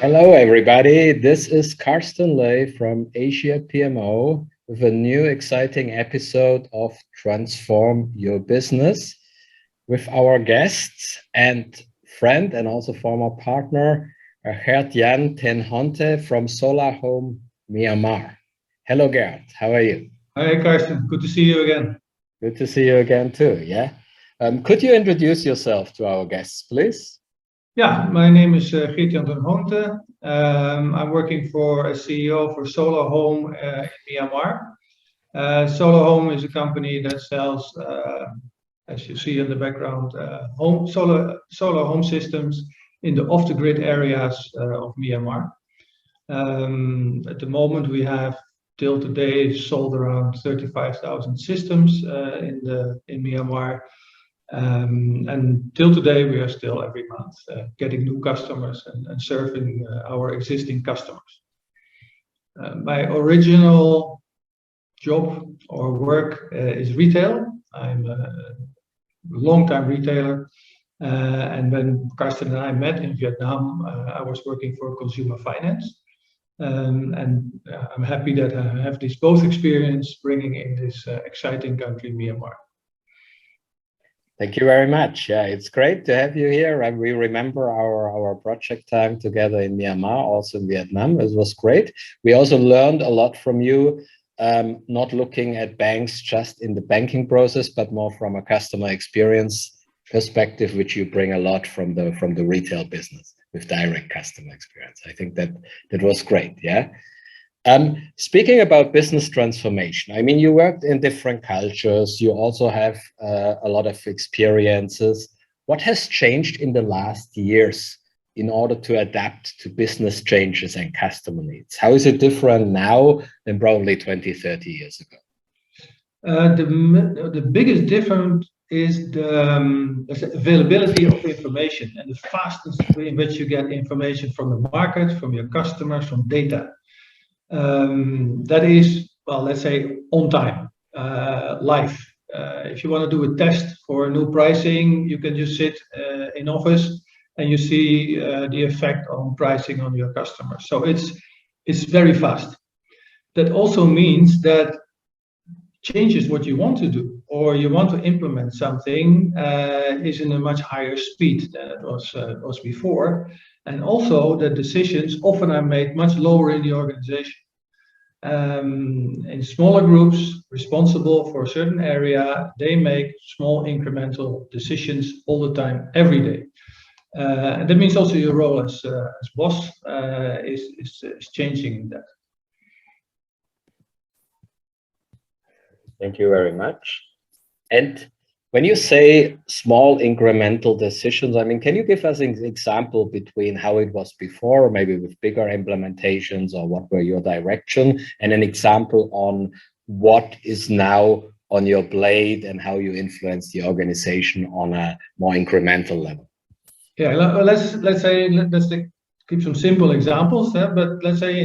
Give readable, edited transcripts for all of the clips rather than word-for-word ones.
Hello, everybody. This is Carsten Ley from Asia PMO with a new exciting episode of Transform Your Business with our guests and friend and also former partner, Geert-Jan Ten Hoonte from SolarHome Myanmar. Hello, Gert. How are you? Hi, Carsten. Good to see you again. Good to see you again, too. Yeah. Could you introduce yourself to our guests, please? Yeah, my name is Geert-Jan Ten Hoonte. I'm working as CEO for SolarHome in Myanmar. SolarHome is a company that sells, as you see in the background, solar home systems in the off-the-grid areas of Myanmar. At the moment, we have till today sold around 35,000 systems in Myanmar. And till today, we are still every month getting new customers and serving our existing customers. My original job or work is retail. I'm a long-time retailer. And when Carsten and I met in Vietnam, I was working for consumer finance. And I'm happy that I have this both experience bringing in this exciting country, Myanmar. Thank you very much. Yeah, it's great to have you here. And we remember our project time together in Myanmar, also in Vietnam. It was great. We also learned a lot from you, not looking at banks just in the banking process, but more from a customer experience perspective, which you bring a lot from the retail business with direct customer experience. I think that was great. Yeah. Speaking about business transformation, I mean, you worked in different cultures. You also have a lot of experiences. What has changed in the last years in order to adapt to business changes and customer needs? How is it different now than probably 20, 30 years ago? The biggest difference is the availability of information and the fastness in which you get information from the market, from your customers, from data. That is, well, let's say on time, live. If you want to do a test for a new pricing, you can just sit in office and you see the effect on pricing on your customers. So it's very fast. That also means that changes what you want to do or you want to implement something is in a much higher speed than it was before. And also the decisions often are made much lower in the organization. In smaller groups responsible for a certain area, they make small incremental decisions all the time, every day. And that means also your role as boss is changing in that. Thank you very much. And when you say small incremental decisions, I mean, can you give us an example between how it was before, maybe with bigger implementations, or what were your direction, and an example on what is now on your plate and how you influence the organization on a more incremental level? Yeah, let's keep some simple examples there. But let's say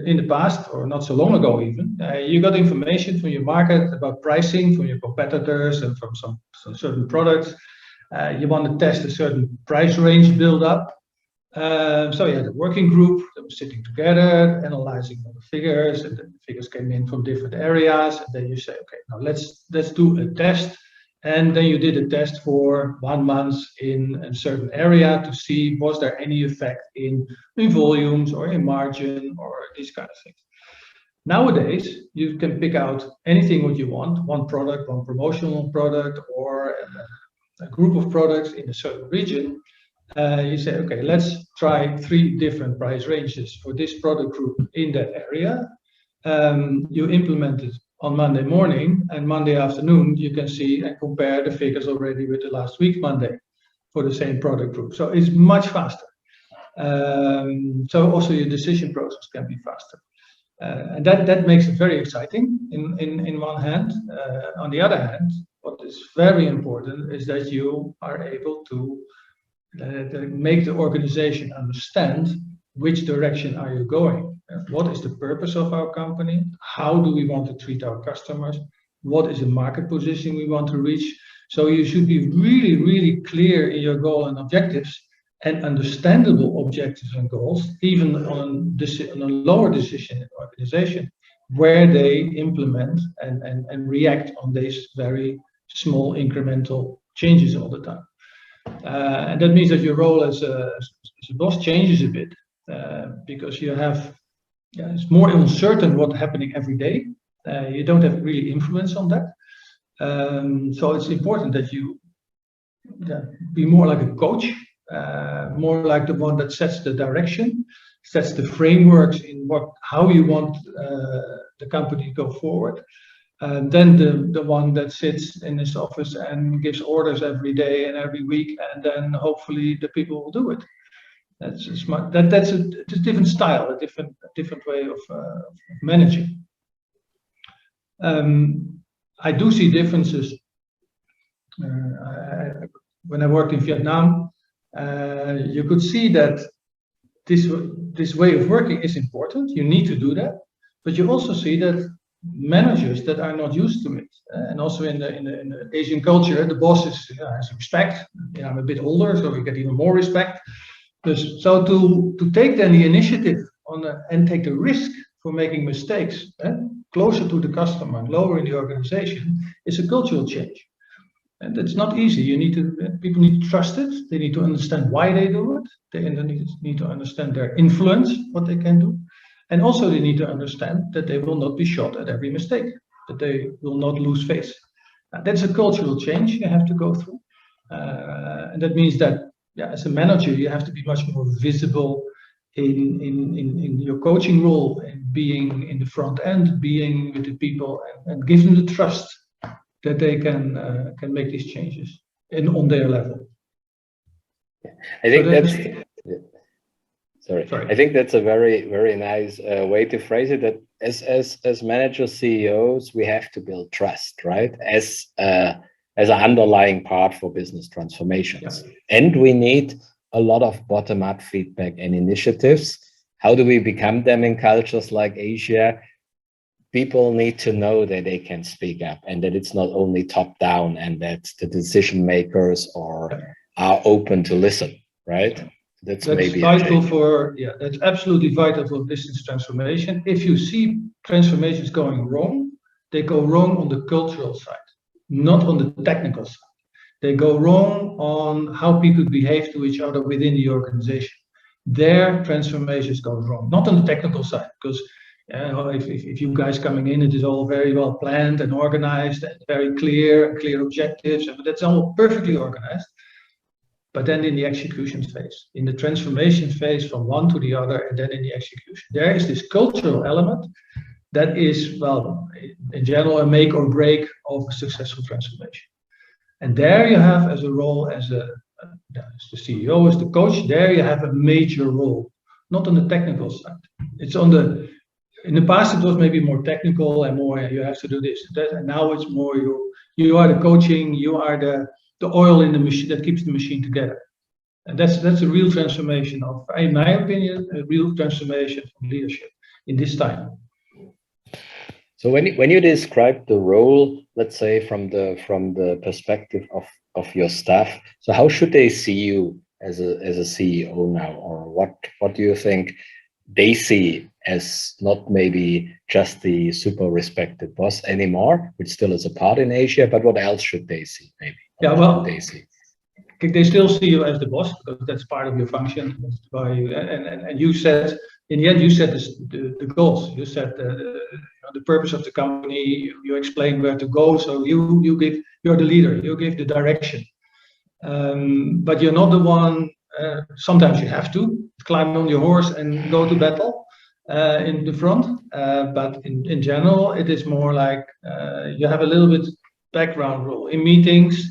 in the past, or not so long ago even, you got information from your market about pricing from your competitors and from some certain products. You want to test a certain price range build up. So you had a working group that was sitting together, analyzing all the figures, and then the figures came in from different areas. And then you say, okay, now let's do a test. And then you did a test for 1 month in a certain area to see was there any effect in volumes or in margin or these kind of things. Nowadays, you can pick out anything what you want, one product, one promotional product, or a group of products in a certain region. You say, okay, let's try 3 different price ranges for this product group in that area. You implement it on Monday morning, and Monday afternoon you can see and compare the figures already with the last week Monday for the same product group. So it's much faster. So also your decision process can be faster. And that makes it very exciting in one hand. On the other hand, what is very important is that you are able to make the organization understand which direction are you going. What is the purpose of our company? How do we want to treat our customers? What is the market position we want to reach? So you should be really, really clear in your goal and objectives and understandable objectives and goals, even on a lower decision in the organization, where they implement and react on these very small incremental changes all the time. And that means that your role as a boss changes a bit, because you have, it's more uncertain what's happening every day. You don't have really influence on that. So it's important that you be more like a coach, more like the one that sets the direction, sets the frameworks in how you want the company to go forward. Then the one that sits in his office and gives orders every day and every week, and then hopefully the people will do it. That's a smart. That's a different style, a different way of managing. I do see differences. When I worked in Vietnam, you could see that this way of working is important. You need to do that, but you also see that managers that are not used to it, and also in the Asian culture, the boss has respect. I'm a bit older, so we get even more respect. So to take then the initiative and take the risk for making mistakes closer to the customer, lower in the organization, is a cultural change. And it's not easy. People need to trust it. They need to understand why they do it. They need to understand their influence, what they can do. And also they need to understand that they will not be shot at every mistake, that they will not lose face. That's a cultural change you have to go through. And that means that as a manager, you have to be much more visible in your coaching role, and being in the front end, being with the people, and give them the trust that they can make these changes on their level. I think I think that's a very, very nice way to phrase it. That as managers, CEOs, we have to build trust, right? As an underlying part for business transformations, and we need a lot of bottom-up feedback and initiatives. How do we become them in cultures like Asia? People need to know that they can speak up, and that it's not only top-down, and that the decision makers are open to listen, right? That's maybe vital that's absolutely vital for business transformation. If you see transformations going wrong, they go wrong on the cultural side, not on the technical side. They go wrong on how people behave to each other within the organization. Their transformations go wrong, not on the technical side, because if you guys coming in, it is all very well planned and organized and very clear objectives, and that's all perfectly organized. But then in the execution phase, in the transformation phase from one to the other, and then in the execution, there is this cultural element that is, well, in general, a make or break of a successful transformation. And there you have, as a role, as the CEO, as the coach, there you have a major role, not on the technical side. It's in the past it was maybe more technical and more, you have to do this and that, and now it's more you are the coaching, you are the oil in the machine that keeps the machine together. And that's a real transformation of, in my opinion, a real transformation from leadership in this time. So when you describe the role, let's say from the perspective of your staff, so how should they see you as a CEO now, or what do you think they see as not maybe just the super respected boss anymore, which still is a part in Asia, but what else should they see maybe? They still see you as the boss, because that's part of your function. That's why and you said, in the end, you set the goals. You set the purpose of the company. You explain where to go. So you're the leader. You give the direction. But you're not the one. Sometimes you have to climb on your horse and go to battle in the front. But in general, it is more like you have a little bit background role. In meetings,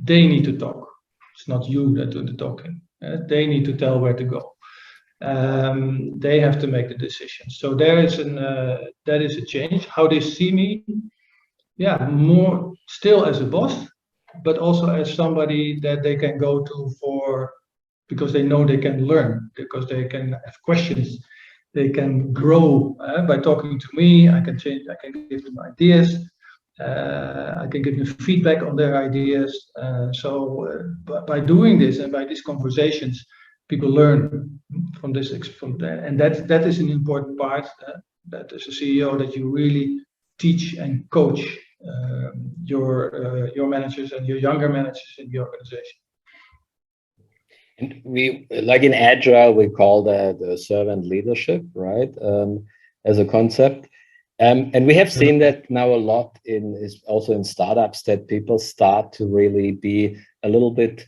they need to talk. It's not you that do the talking. They need to tell where to go. They have to make the decision. So that is a change. How they see me, more still as a boss, but also as somebody that they can go to because they know they can learn, because they can have questions, they can grow by talking to me. I can change. I can give them ideas. I can give them feedback on their ideas. So by doing this and by these conversations, people learn from this, and that is an important part. That as a CEO, that you really teach and coach your managers and your younger managers in the organization. And we, like in Agile, we call that the servant leadership, right? As a concept. And we have seen that now a lot also in startups, that people start to really be a little bit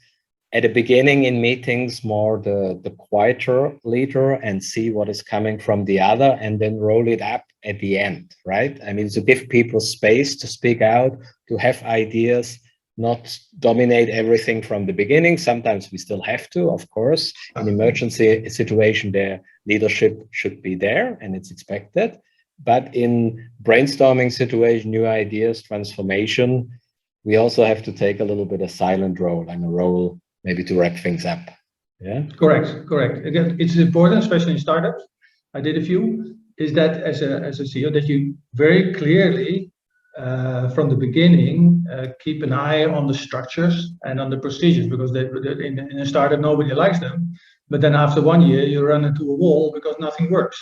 at the beginning in meetings, more the quieter leader, and see what is coming from the other, and then roll it up at the end, right? I mean, to give people space to speak out, to have ideas, not dominate everything from the beginning. Sometimes we still have to, of course. In emergency situation, their leadership should be there, and it's expected. But in brainstorming situation, new ideas, transformation, we also have to take a little bit of silent role and a role maybe to wrap things up. Yeah. Correct. Again, it's important, especially in startups. I did a few. Is that as a CEO that you very clearly from the beginning keep an eye on the structures and on the procedures, because in a startup nobody likes them. But then after 1 year you run into a wall because nothing works.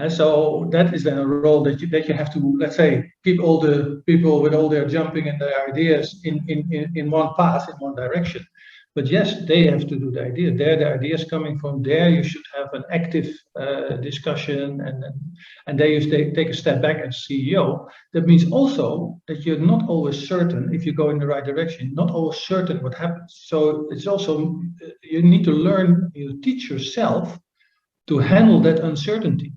So that is then a role that you have to, let's say, keep all the people with all their jumping and their ideas in one path, in one direction. But yes, they have to do the idea. The ideas coming from there. You should have an active discussion, and there you take a step back as CEO. That means also that you're not always certain if you go in the right direction. Not always certain what happens. So it's also you need to learn. You teach yourself to handle that uncertainty.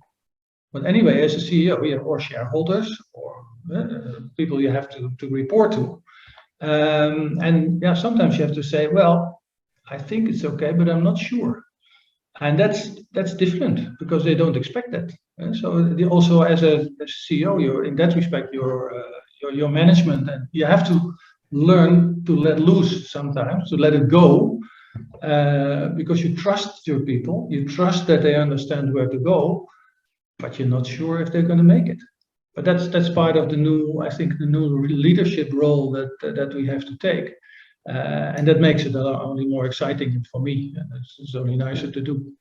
But anyway, as a CEO, you have or shareholders or people you have to report to. And yeah, sometimes you have to say, well, I think it's okay, but I'm not sure. And that's different because they don't expect that. So also as a CEO, you're in that respect, your management, and you have to learn to let loose sometimes, to let it go, because you trust your people, you trust that they understand where to go, but you're not sure if they're going to make it. But that's part of the new leadership role that we have to take, and that makes it only more exciting for me. And it's only nicer to do.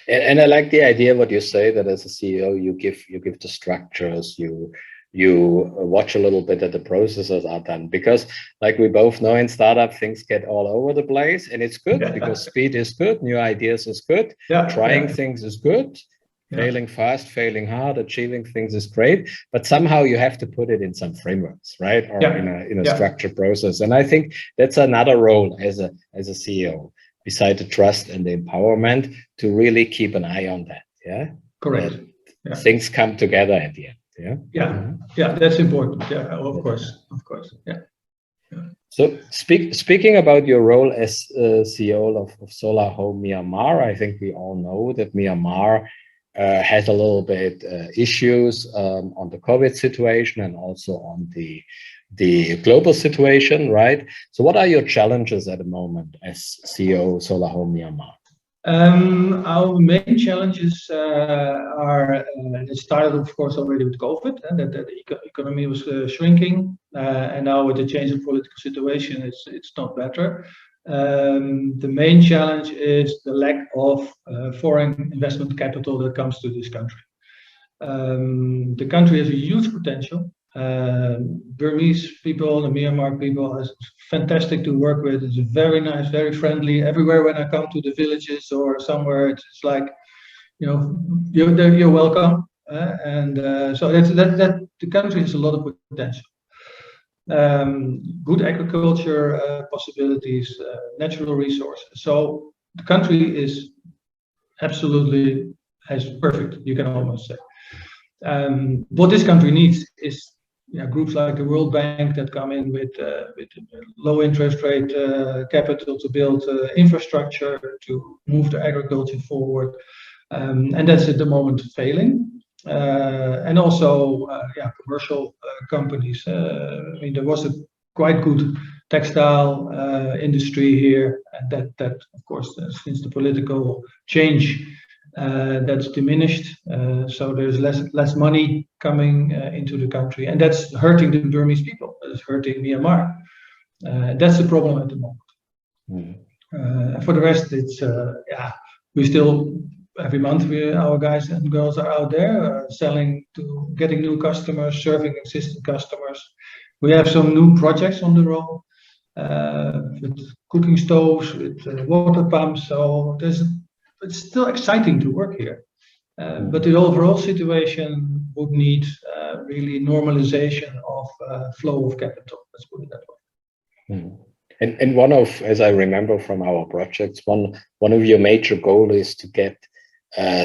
And I like the idea what you say, that as a CEO you give the structures, you watch a little bit that the processes are done, because like we both know in startup things get all over the place, and it's good because speed is good, new ideas is good, trying things is good. Failing fast, failing hard, achieving things is great, but somehow you have to put it in some frameworks, right? Or in a structured process. And I think that's another role as a CEO, beside the trust and the empowerment, to really keep an eye on that. Yeah. Correct. Things come together at the end. Yeah, that's important. Yeah, of course. Yeah. So speaking about your role as CEO of SolarHome Myanmar, I think we all know that Myanmar has a little bit issues on the COVID situation and also on the global situation, right? So what are your challenges at the moment as CEO SolarHome Myanmar? Our main challenges are, it started of course already with COVID, and that the economy was shrinking, and now with the change in political situation, it's not better. The main challenge is the lack of foreign investment capital that comes to this country. The country has a huge potential. Burmese people, the Myanmar people, is fantastic to work with. It's very nice, very friendly. Everywhere when I come to the villages or somewhere, it's like, you're welcome. So that the country has a lot of potential. Good agriculture possibilities, natural resources. So the country is absolutely perfect, you can almost say. What this country needs is groups like the World Bank that come in with low interest rate capital to build infrastructure to move the agriculture forward, and that's at the moment failing. And also, commercial companies. I mean, there was a quite good textile industry here, and that of course, since the political change, that's diminished. So there's less money coming into the country, and that's hurting the Burmese people. It's hurting Myanmar. That's the problem at the moment. For the rest, it's we still every month our guys and girls are out there selling to getting new customers, serving existing customers. We have some new projects on the road with cooking stoves, with water pumps. So it's still exciting to work here. But the overall situation would need really normalization of flow of capital. Let's put it that way. And one of, as I remember from our projects, one of your major goals is to get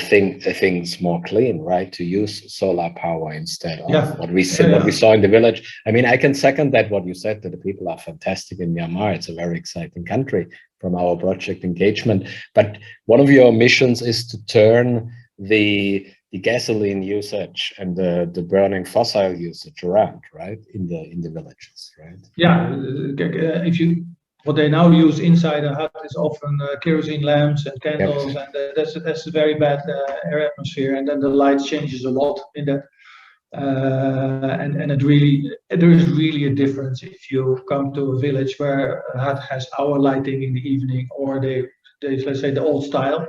things more clean, right? To use solar power instead of what we saw in the village. I mean, I can second that what you said, that the people are fantastic in Myanmar. It's a very exciting country from our project engagement. But one of your missions is to turn the gasoline usage and the burning fossil usage around, right? In the villages, right? Yeah, what they now use inside a hut is often kerosene lamps and candles, and that's a very bad air atmosphere. And then the light changes a lot in that, and there is really a difference if you come to a village where a hut has hour lighting in the evening, or they let's say the old style.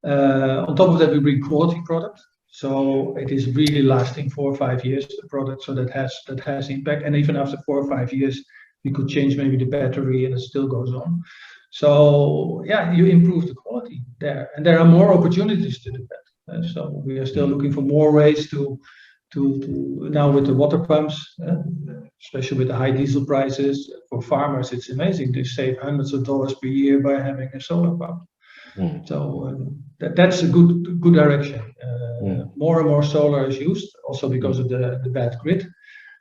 On top of that, we bring quality product, so it is really lasting 4 or 5 years. The product, so that has impact, and even after 4 or 5 years, we could change maybe the battery, and it still goes on. So yeah, you improve the quality there, and there are more opportunities to do that. So we are still looking for more ways to now with the water pumps, especially with the high diesel prices for farmers. It's amazing. They save hundreds of dollars per year by having a solar pump. So that's a good direction. More and more solar is used, also because of the bad grid,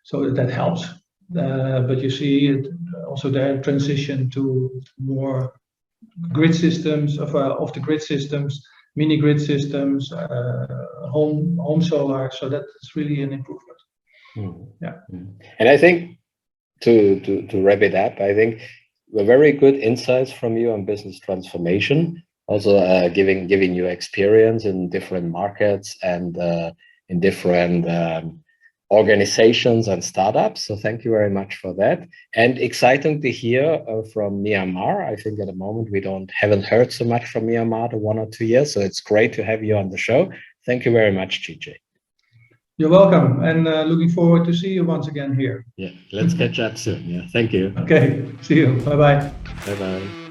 so that helps. But you see it also there transition to more grid systems of the grid systems, mini grid systems, home solar. So that's really an improvement. Yeah. And I think to wrap it up, I think were very good insights from you on business transformation. Also giving you experience in different markets and in different organizations and startups. So thank you very much for that. And exciting to hear from Myanmar. I think at the moment we haven't heard so much from Myanmar for 1 or 2 years. So it's great to have you on the show. Thank you very much, GJ. You're welcome, and looking forward to see you once again here. Yeah, let's catch up soon. Yeah, thank you. Okay, see you. Bye-bye. Bye-bye.